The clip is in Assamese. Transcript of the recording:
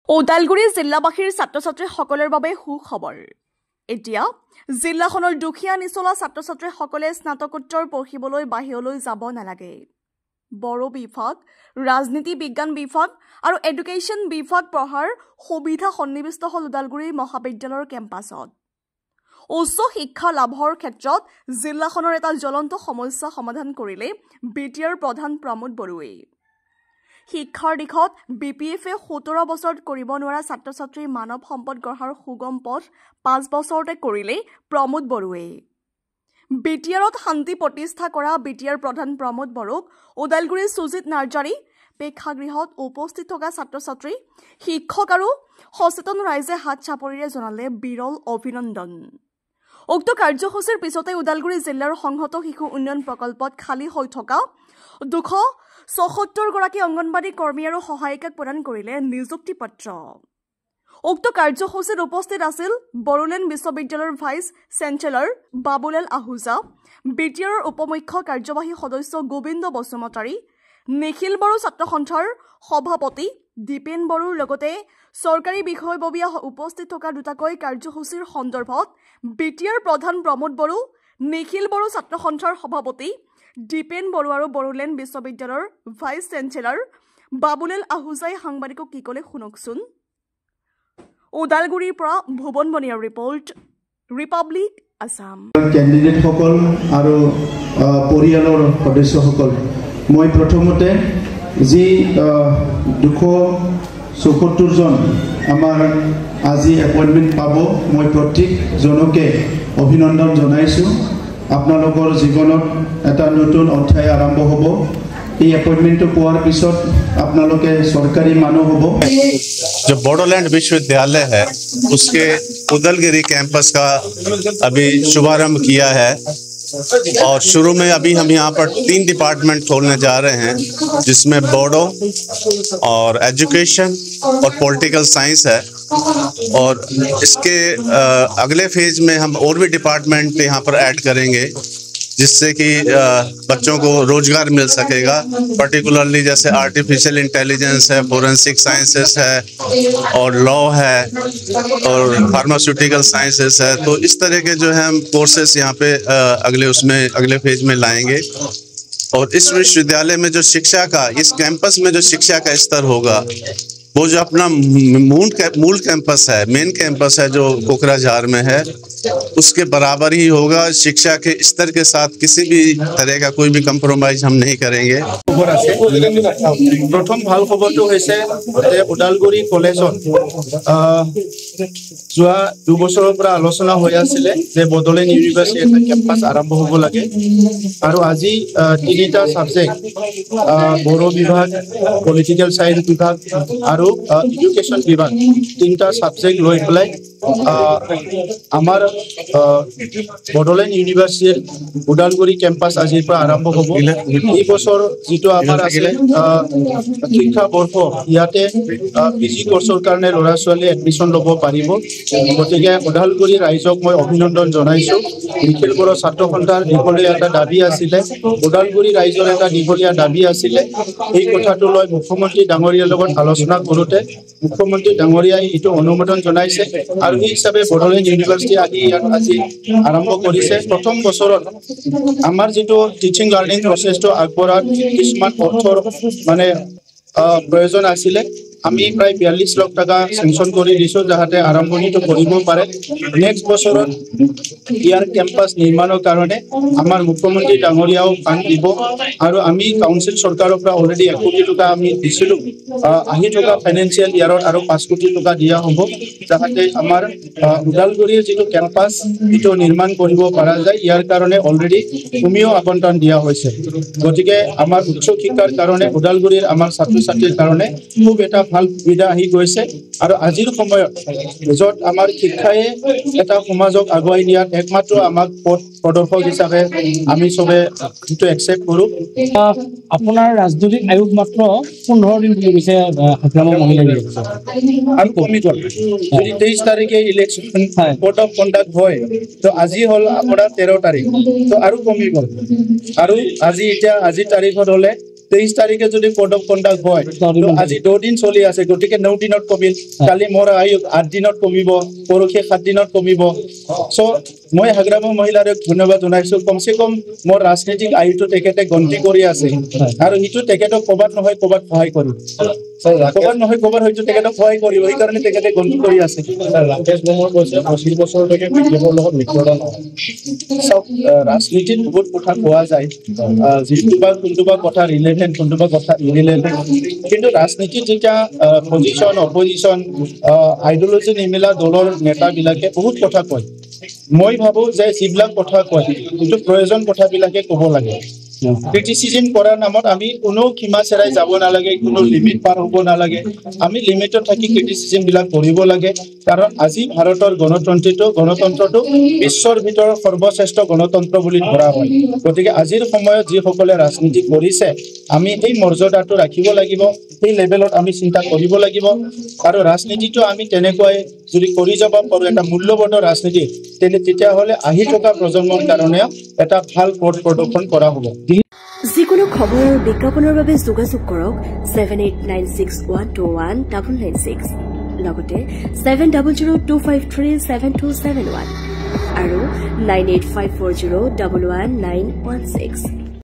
ওদালগুৰি জিলাবাসীৰ ছাত্ৰ-ছাত্ৰীসকলৰ বাবে সুখবৰ। এতিয়া জিলাখনৰ দুখীয়া নিচলা ছাত্ৰ-ছাত্ৰীসকলে স্নাতকোত্তৰ পঢ়িবলৈ বাহিৰলৈ যাব নালাগে। বড়ো বিভাগ, ৰাজনীতি বিজ্ঞান বিভাগ আৰু এডুকেশ্যন বিভাগ পঢ়াৰ সুবিধা সন্নিৱিষ্ট হ'ল ওদালগুৰি মহাবিদ্যালয়ৰ কেম্পাছত। উচ্চ শিক্ষা লাভৰ ক্ষেত্ৰত জিলাখনৰ এটা জ্বলন্ত সমস্যা সমাধান কৰিলে বিটিআৰ প্ৰধান প্ৰমোদ বড়োৱে। শিক্ষাৰ দিশত BPF-এ 17 বছৰত কৰিব নোৱাৰা ছাত্ৰ-ছাত্ৰীৰ মানৱ সম্পদ গঢ়াৰ সুগম পথ 5 বছৰতে কৰিলে প্ৰমোদ বড়োৱে। বিটিআৰত শান্তি প্ৰতিষ্ঠা কৰা বিটিআৰ প্ৰধান প্ৰমোদ বড়োক ওদালগুৰি সুজিত নাৰ্জাৰী প্ৰেক্ষাগৃহত উপস্থিত থকা ছাত্ৰ-ছাত্ৰী, শিক্ষক আৰু সচেতন ৰাইজে হাত চাপৰিৰে জনালে বিৰল অভিনন্দন। উক্ত কাৰ্যসূচীৰ পিছতে ওদালগুৰি জিলাৰ সংহত শিশু উন্নয়ন প্ৰকল্পত খালী হৈ থকা 276 গৰাকী অংগনবাড়ী কৰ্মী আৰু সহায়িকাক প্ৰদান কৰিলে নিযুক্তি পত্ৰ। উক্ত কাৰ্যসূচীত উপস্থিত আছিল বড়োলেণ্ড বিশ্ববিদ্যালয়ৰ ভাইচ চেঞ্চেলৰ বাবুলাল আহুজা, বিটিআৰৰ উপমুখ্য কাৰ্যবাহী সদস্য গোবিন্দ বসুমতাৰী, নিখিল বড়ো ছাত্ৰ সন্থাৰ সভাপতি দীপেন বড়োৰ লগতে চৰকাৰী বিষয়ববীয়া উপস্থিত থকা দুটাকৈ কাৰ্যসূচীৰ সন্দৰ্ভত বিটিআৰ প্ৰধান প্ৰমোদ বড়ো, নিখিল বড়ো ছাত্ৰ সন্থাৰ সভাপতি দীপেন বড়ো আৰু বড়োলেণ্ড বিশ্ববিদ্যালয়ৰ ভাইচ চেঞ্চেলৰ বাবুলাল আহুজাই সাংবাদিকক কি ক'লে শুনকচোন। ওদালগুৰিৰ পৰা ভুৱন বনিয়াৰ ৰিপৰ্ট, ৰিপাব্লিক আছাম। কেণ্ডিডেটসকল আৰু পৰিয়ালৰ সদস্যসকল, মই প্ৰথমতে যি 274জন আমাৰ আজি এপইণ্টমেণ্ট পাব, মই প্ৰত্যেকজনকে অভিনন্দন জনাইছোঁ। আপোনালোকৰ জীৱনত এটা নতুন অধ্যায় আৰম্ভ হ'ব। এই এপইণ্টমেণ্টটো পোৱাৰ পিছত আপোনালোকে চৰকাৰী মানুহ হ'ব। जो बोडोलैंड विश्वविद्यालय है उसके उदलगिरी कैंपस का अभी शुभारंभ किया है और शुरू में अभी हम यहाँ पर 3 डिपार्टमेंट खोलने जा रहे हैं, जिसमें बोडो और एजुकेशन और पॉलिटिकल साइंस है। और इसके अगले फेज में हम और भी डिपार्टमेंट यहाँ पर ऐड करेंगे, जिससे कि बच्चों को रोजगार मिल सकेगा। पर्टिकुलरली जैसे आर्टिफिशियल इंटेलिजेंस है, फोरेंसिक साइंसेस है और लॉ है और फार्मास्यूटिकल साइंसेस है। तो इस तरह के जो है हम कोर्सेस यहाँ पे अगले फेज में लाएंगे। और इस विश्वविद्यालय में जो शिक्षा का, इस कैंपस में जो शिक्षा का स्तर होगा, वो जो अपना मूल कैंपस है, मेन कैंपस है जो कोकराझार में है, उसके बराबर ही होगा। शिक्षा के स्तर के साथ किसी भी तरह का कोई भी कम्प्रोमाइज हम नहीं करेंगे। प्रथम ভাল খবৰটো হৈছে যে ওদালগুৰি কলেজত যোৱা 2 বছৰৰ পৰা আলোচনা হৈ আছিল যে বড়োলেণ্ড ইউনিভাৰ্চিটি এটা কেম্পাছ আৰম্ভ হ'ব লাগে আৰু আজি 3টা সাবজেক্ট বড়ো বিভাগ, পলিটিক্যাল সায়েন্স বিভাগ আৰু এডুকেশ্যন বিভাগ 3টা সাবজেক্ট লৈ পেলাই আমাৰ বড়োলেণ্ড ইউনিভাৰ্চিটিৰ ওদালগুৰি কেম্পাছ আজিৰ পৰা আৰম্ভ হ'ব। এই বছৰ যিটো আমাৰ আছে শিক্ষা বৰ্ষ, ইয়াতে PG কোৰ্চৰ কাৰণে ল'ৰা ছোৱালী এডমিশ্যন ল'ব পাৰিব। গতিকে ওদালগুৰি ৰাইজক মই অভিনন্দন জনাইছোঁ। নিখিল বড়ো ছাত্ৰ সন্থাৰ দীঘলীয়া এটা দাবী আছিলে, ওদালগুৰি ৰাইজৰ এটা দীঘলীয়া দাবী আছিলে। এই কথাটো লৈ মুখ্যমন্ত্ৰী ডাঙৰীয়াৰ লগত আলোচনা কৰোঁতে মুখ্যমন্ত্ৰী ডাঙৰীয়াই এইটো অনুমোদন জনাইছে আৰু এই হিচাপে বড়োলেণ্ড ইউনিভাৰ্চিটি আজি আৰম্ভ কৰিছে। প্ৰথম বছৰত আমাৰ যিটো টিচিং লাৰ্ণিং প্ৰচেছটো আগবঢ়াত কিছুমান অৰ্থৰ মানে প্ৰয়োজন আছিলে। আমি প্ৰায় 42 লাখ টকা চেংচন কৰি দিছোঁ, যাতে আৰম্ভণিটো কৰিব পাৰে। নেক্সট বছৰত ইয়াৰ কেম্পাছ নিৰ্মাণৰ কাৰণে আমাৰ মুখ্যমন্ত্ৰী ডাঙৰীয়াও ফাণ্ড দিব আৰু আমি কাউন্সিল চৰকাৰৰ পৰা অলৰেডি 1 কোটি টকা আমি দিছিলোঁ। আহি থকা ফাইনেন্সিয়েল ইয়াৰত আৰু 5 কোটি টকা দিয়া হ'ব, যাতে আমাৰ ওদালগুৰিৰ যিটো কেম্পাছ এইটো নিৰ্মাণ কৰিব পৰা যায়। ইয়াৰ কাৰণে অলৰেডি ভূমিও আবণ্টন দিয়া হৈছে। গতিকে আমাৰ উচ্চ শিক্ষাৰ কাৰণে ওদালগুৰিৰ আমাৰ ছাত্ৰ ছাত্ৰীৰ কাৰণে খুব এটা ভাল সুবিধা আহি গৈছে। আৰু আজিৰ সময়ত য'ত আমাৰ শিক্ষাই এটা সমাজক আগুৱাই নিয়াত একমাত্ৰ আমাক প্ৰদৰ্শক হিচাপে আমি চবে যিটো একচেপ্ট কৰোঁ। আপোনাৰ ৰাজনৈতিক আয়োগ মাত্ৰ 15 দিন বুলি কৈছে আৰু কমি গ'ল। যদি 23 তাৰিখে ইলেকশ্যন কোড অফ কণ্ডাক্ট হয়, তো আজি হ'ল আপোনাৰ 13 তাৰিখ, তো আৰু কমি গ'ল। আৰু আজিৰ তাৰিখত হ'লে 23 তাৰিখে যদি কোড অফ কণ্ডাক্ট হয় আজি 2 দিন চলি আছে গতিকে 9 দিনত কমিল কালি মোৰ আয়োগ 8 দিনত কমিব পৰখি 7 দিনত কমিব সো মই হাগ্ৰাম মহিলাৰ ধন্যবাদ জনাইছো কমসে কম মোৰ ৰাজনৈতিক আয়োগটো তেখেতে গন্তি কৰি আছে আৰু হিটো তেখেতক কবাত নহয় কবাত সহায় কৰিব কবাত নহয় কবাত হয়তো তেখেতক সহায় কৰিব এই কাৰণে তেখেতে গন্তি কৰি আছে ৰাকেশ বমৰ কৈছে 25 বছৰলৈকে বিজেপিৰ লগত মিত্ৰতা সব ৰাজনীতিত বহুত কথা কোৱা যায় কোনটোবা কথা ৰিলেভেন্ট কোনটোবা কথা ইৰিলেভেন্ট কিন্তু ৰাজনীতিত যেতিয়া পজিশন অপজিশন আইডিঅলজি নিমিলা দলৰ নেতাবিলাকে বহুত কথা কয় মই ভাবো যে যিবিলাক কথা কয় কিন্তু প্ৰয়োজন কথাবিলাকে ক'ব লাগে ক্ৰিটিসিজম কৰাৰ নামত আমি কোনো কিমা চেৰাই যাব নালাগে কোনো লিমিট পাৰ হ'ব নালাগে আমি লিমিটত থাকি ক্ৰিটিসিজম বিলাক কৰিব লাগে কাৰণ আজি ভাৰতৰ গণতন্ত্ৰটো বিশ্বৰ ভিতৰত সৰ্বশ্ৰেষ্ঠ গণতন্ত্ৰ বুলি ধৰা হয় গতিকে আজিৰ সময়ত যি সকলে ৰাজনীতি কৰিছে আমি এই মৰ্যাদাটো ৰাখিব লাগিব এই লেভেলত আমি চিন্তা কৰিব লাগিব আৰু ৰাজনীতিটো আমি তেনেকৈ যদি কৰি যাব পাৰো এটা মূল্যবোধৰ ৰাজনীতি তেতিয়া হলে আহি থকা প্ৰজন্মৰ কাৰণে এটা ভাল পথ প্ৰদৰ্শন কৰা হ'ব যিকোনো খবৰ আৰু বিজ্ঞাপনৰ বাবে যোগাযোগ কৰক 7896121996 লগতে 7002537271 আৰু 9854011916